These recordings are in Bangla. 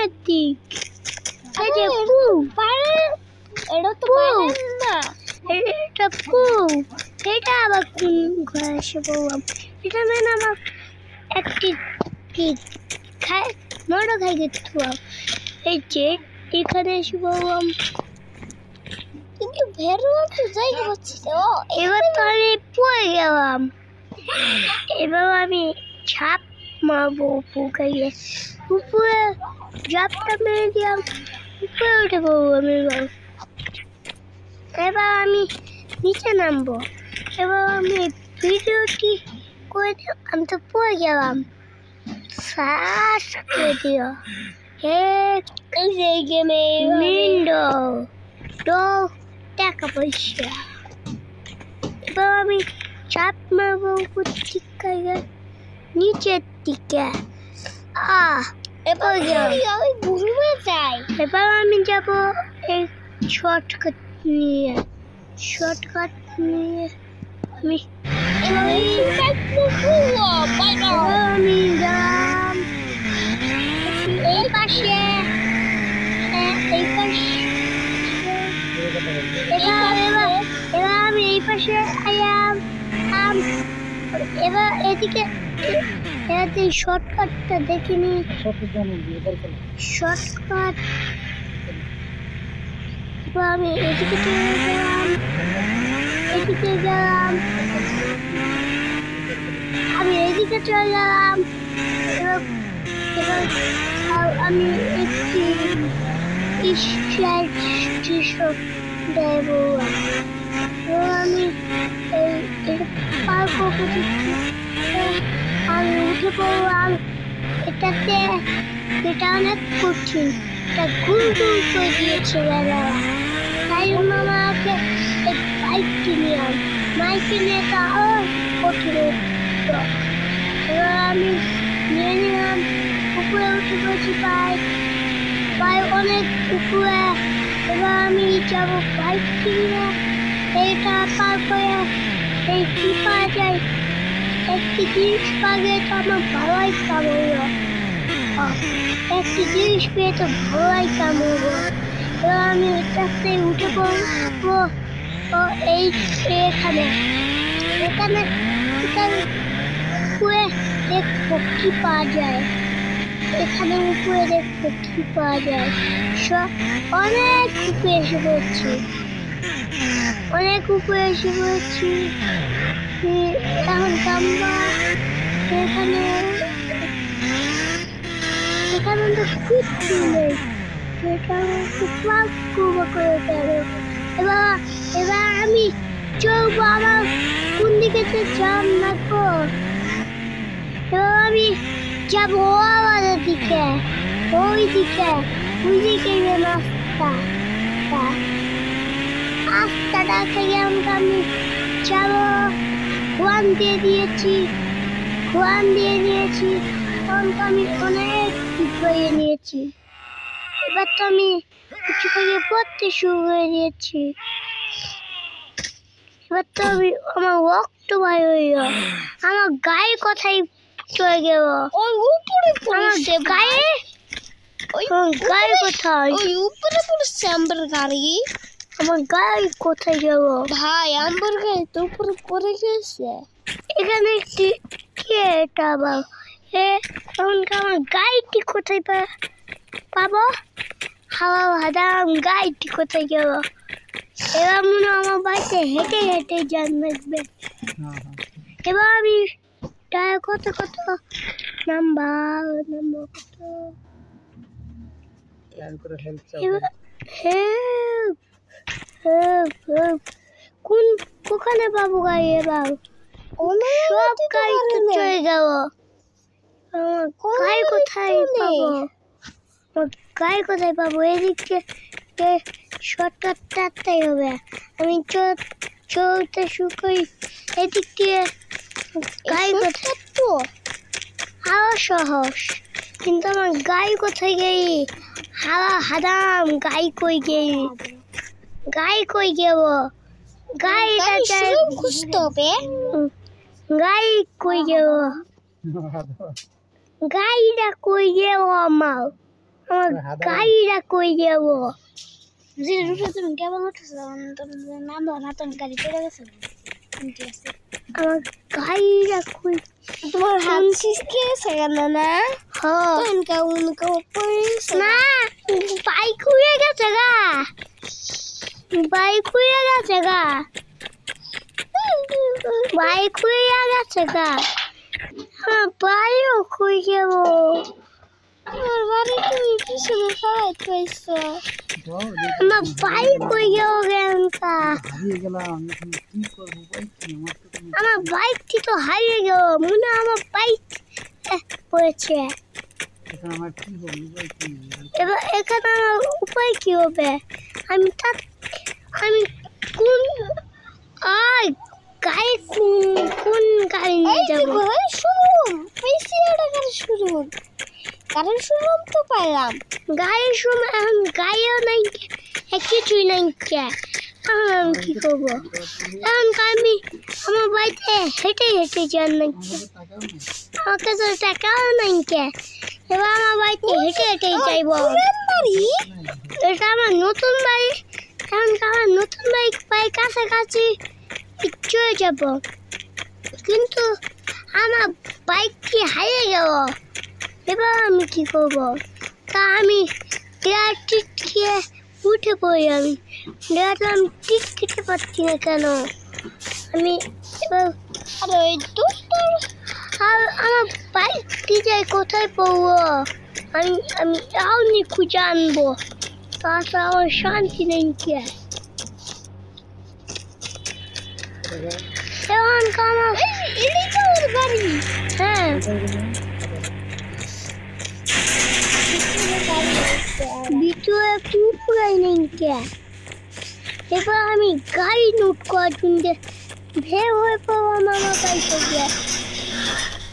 সামনের দিক এই যে এটা তো না এটা এটা আবার কোন ঘরে এসে বললাম এটা মানে আমার একটি খায় মরো খাই গেছো এই যে এখানে এসে বললাম কিন্তু বেরোর তো জায়গা পাচ্ছি ও এবার তো আমি পড়ে গেলাম এবার আমি ছাপ মারবো পোকাইয়ে উপরে ঝাপটা মেরে দিলাম উপরে উঠে পড়বো আমি এবার আমি নিচে নামবো এবার আমি ভিডিওটি করে আমি তো পড়ে গেলাম শ্বাস করে দিও এই গেমে উইন্ডো তো টাকা পয়সা এবার আমি চাপ মারবো উপর দিকে নিচের দিকে এবার আমি ঘুরবে যাই এবার আমি যাব এই শর্টকাট নিয়ে আমি আমি গেলাম এই পাশে এবার আমি এই পাশে আয়াম এবার এদিকে এই শর্টকাটটা দেখিনি শর্টকাট এবার আমি এদিকে গেলাম আমি এদিকে চলে গেলাম এবার আমি একটি স্টেশন দেবো আমি পার করবো আমি উঠে পড়লাম এটাতে এটা অনেক কঠিন এটা ঘুম করে দিয়েছে বেলা তাই জন্য আমাকে এই বাইক কিনলাম বাইক কিনে তা কঠিন এবার আমি নিয়ে নিলাম উপরে উঠে পড়েছি বাইক অনেক উপরে এবার আমি যাবো বাইক কিনে এটা পার করে এই কি পাওয়া যায় একটি জিনিস পাগে তো আমার ভালোই কামড় একটি জিনিস পেয়ে তো ভালোই কামড় এবার আমি এটাতে উঠে পড়বো এই এখানে উপরে দেখবো কি পাওয়া যায় এখানে উপরে দেখবো কি পাওয়া যায় অনেক উপরে এসে পড়ছি এখন আমরা এখানে তো কিচ্ছু নেই এবার আমি চলবো আমার কোন দিকে যাম লাগবো এবার আমি যাবো আমাদের দিকে ওই দিকে যে রাস্তাটা থেকে আমি যাবো খোয়ান দিয়ে দিয়েছি আমি অনেক করে নিয়েছি এবার তো আমি কিছু করে পড়তে শুরু করে দিয়েছি এবার তো আমি আমার রক্ত ভাই হইল আমার গায়ে কোথায় চলে গেল আমার গায়ে কোথায় উপরে পড়েছে আমার গাড়ি আমার গায়ে কোথায় গেল ভাই আমার গায়ে তো উপরে পড়ে গেছে এখানে কে এটা আবার এখন আমার গাড়িটি কোথায় পাবো হাওয়া ভাদাম গাড়িটি কোথায় গেল এবার মনে আমার বাড়িতে হেঁটে যান লাগবে এবার আমি কত নাম্বার কত কোখানে পাবো গাড়ি এবার সব গাড়ি তো চলে গেল গাড়ি কোথায় পাবো এদিকে শর্টকাটটাই হবে আমি চলতে শুরু করি এদিক দিয়ে গাড়ি কোথায় হাওয়া সহজ কিন্তু আমার গাড়ি কোথায় গেই হাওয়া হাদাম গাড়ি কই গেল গাড়িটা খুঁজতে হবে গাড়ি কই গেল গাড়িটা কই গেল আমার আমার গাড়িটা কই যাবো? যে রুটে তুমি কেমন উঠেছো নাম দাও না তুমি গাড়ি পড়ে গেছে আমার গাড়িটা কই? তোমার হাত ছিসকে গেছে কেন না? হ্যাঁ কেমন পড়েছে না বাইক উড়ে গেছে গা, বাইক উড়ে গেছে গা, বাইক উড়ে গেছে গা। আমার বাড়িও কই যাবো? তোমার বাড়ি তুমি পিছনে সবাই পাইছো আমার বাইক কই যাবো গেমটা? আমার বাইকটি তো হারিয়ে গেল, মনে হয় আমার বাইক পড়েছে। এবার এখানে আমার উপায় কি হবে? আমি কোন গাড়ি কোন গাড়ি নিয়ে যাবো? কারণ শুনলাম তো পাইলাম গাড়ির সময় এখন গাড়িও নাই, কিছুই নাই। আমি কি করবো এখন? আমি আমার বাড়িতে হেঁটে হেঁটে যান নাকি, আমাকে তো টাকাও নাই। এবার আমার বাড়িতে হেঁটে হেঁটে যাইবো। এটা আমার নতুন বাড়ি, এখন আমার নতুন বাড়ি কাছাকাছি চলে যাব, কিন্তু আমার বাইকটি হারিয়ে গেল। এবার আমি কি করবো? তা আমি টিকিট খেয়ে উঠে পড়ি। আমি দেখলাম টিকিট খেতে পারছি না কেন। আমি এবার আর আমার বাইকটি যাই কোথায় পড়বো? আমি এমনি খুঁজে আনবো, তাছাড়া আমার শান্তি নেই। এখন আমার বাড়ি হ্যাঁ ভিতরে একটু পুরাই নেই। এবার আমি গাড়ি নোট করার জন্য বের হয়ে পাবো আমার বাড়িতে গিয়ে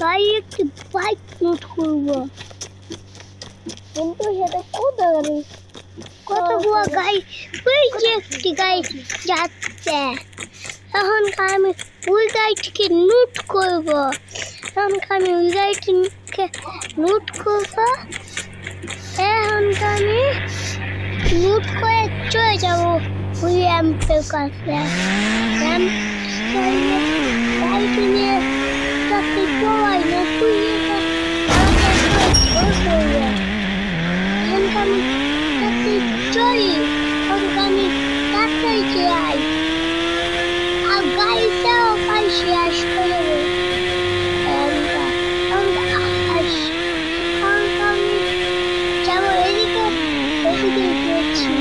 গাড়ি একটি বাইক নোট করবো, কিন্তু সেটা কত গাড়ি কতগুলো গাড়ি ওই যে একটি গাড়ি যাচ্ছে। এখন আমি ওই গাড়িটিকে নোট করবো, এখন আমি ওই গাড়িটিকে নোট করবো। এখন আমি নোট করে চলে যাবো ওই র্যাম্পের কাছে। গাড়িটি নিয়ে তাকে সবাই নতুন আমি তাকে চলি, আমি তাড়াতাড়ি যাই আর গাড়িটাও পাই শেষ করে আমি যাবো এদিকে গেছি।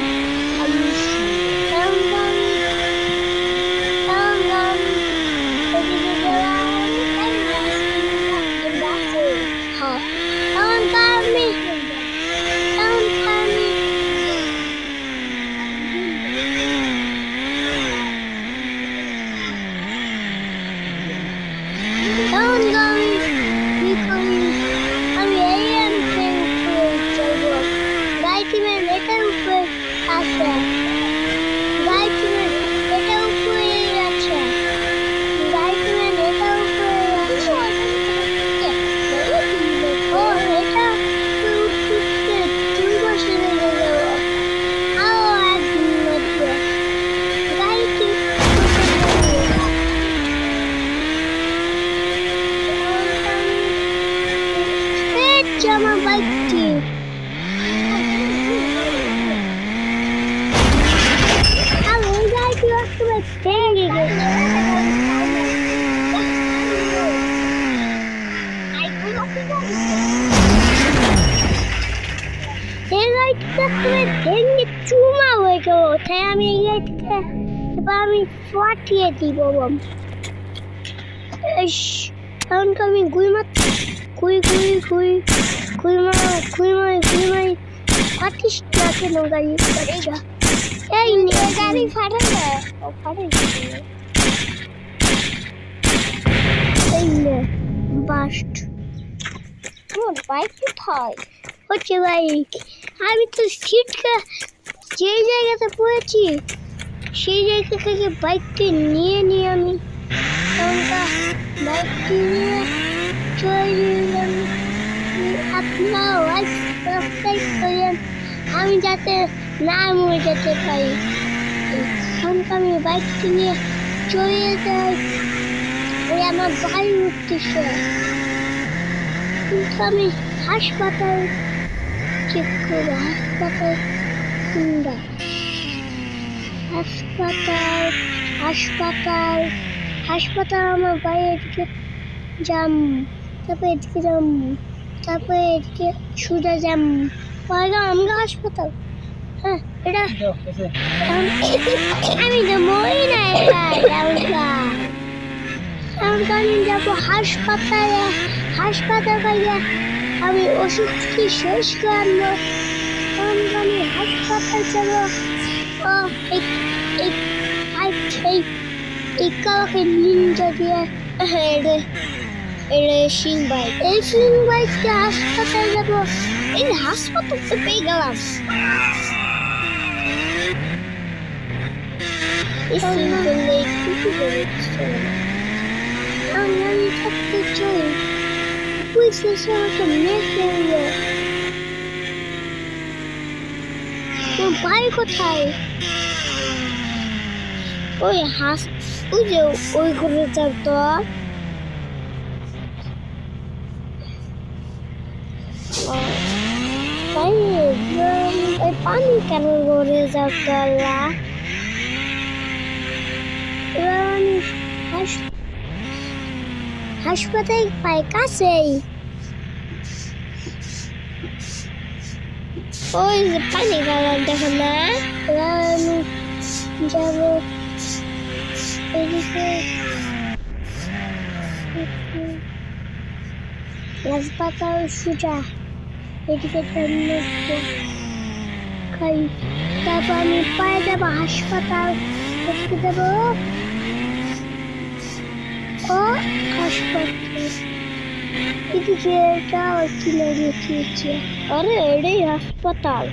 আমার বাইকটি ওই গাড়িটি ভেঙে গেছে। এই গাড়িটা ভেঙে চুমা হয়ে গেল, তাই আমি এই গাড়িটিকে এবার আমি ফাটিয়ে দিব। কারণ আমি গুই মারছি, গুই মারি ফাটিস না কেন গাড়ি? এই নিয়ে গাড়ি ফাটে না এই নে বাস্ট। তোমার বাইক কোথায়? হচ্ছে বাইক। আমি তো সিটকে যে জায়গাতে পড়েছি সেই জায়গা থেকে বাইকটি নিয়ে আমি বাইকটি নিয়ে চলে গেলাম। আপনারা সাবস্ক্রাইব করে আমি যাতে না মরে যেতে পারি। এখন আমি বাইকটা নিয়ে চলে যাই, ওই আমার ভাই উঠতেছে, কিন্তু আমি হাসপাতাল চেক করবো। হাসপাতাল কোনটা? হাসপাতাল হাসপাতাল হাসপাতাল আমার ভাই এদিকে যাম, তারপরে এদিকে যাম, তারপরে এদিকে সোজা যাম, পরে আমরা হাসপাতাল। হ্যাঁ এটা আমি তো মরি না, আমি যাবো হাসপাতালে। হাসপাতাল পাইয়া আমি ওষুধ কি শেষ করে আনবো, আমি হাসপাতাল যাবো। এই কাউকে নিনজা দিয়ে সিং বাইক, এই সিং বাইক দিয়ে হাসপাতাল যাবো। এই হাসপাতাল তো পেয়ে গেলাম। আমি থাকতে চাই, পুলিশ এসে আমাকে মেরে ফেললো। তোর ভাই কোথায়? ওই যে ওই ঘরে থাকতো। পানি কেন ঘরে যাতো? আমি হাসপাতাল পাই কাছেই, ওই যে পানি কালার দেখো না। আমি যাবো এদিকে, হাসপাতাল সোজা এদিকে খাই, তারপর আমি পায়ে যাবো হাসপাতাল। দেখতে যাবো ও হাসপাতাল, এদিকে যাও কি লাগিয়েছে। আরে এটাই হাসপাতাল।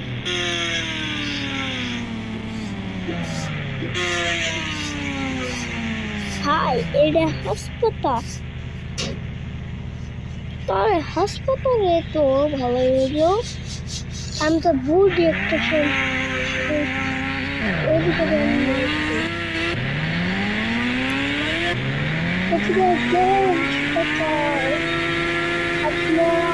হাই, এটা হাসপাতাল। তার হাসপাতালে তো ভালোই হলো। আমি তো ভুল একটা হাসপাতাল। আপনারা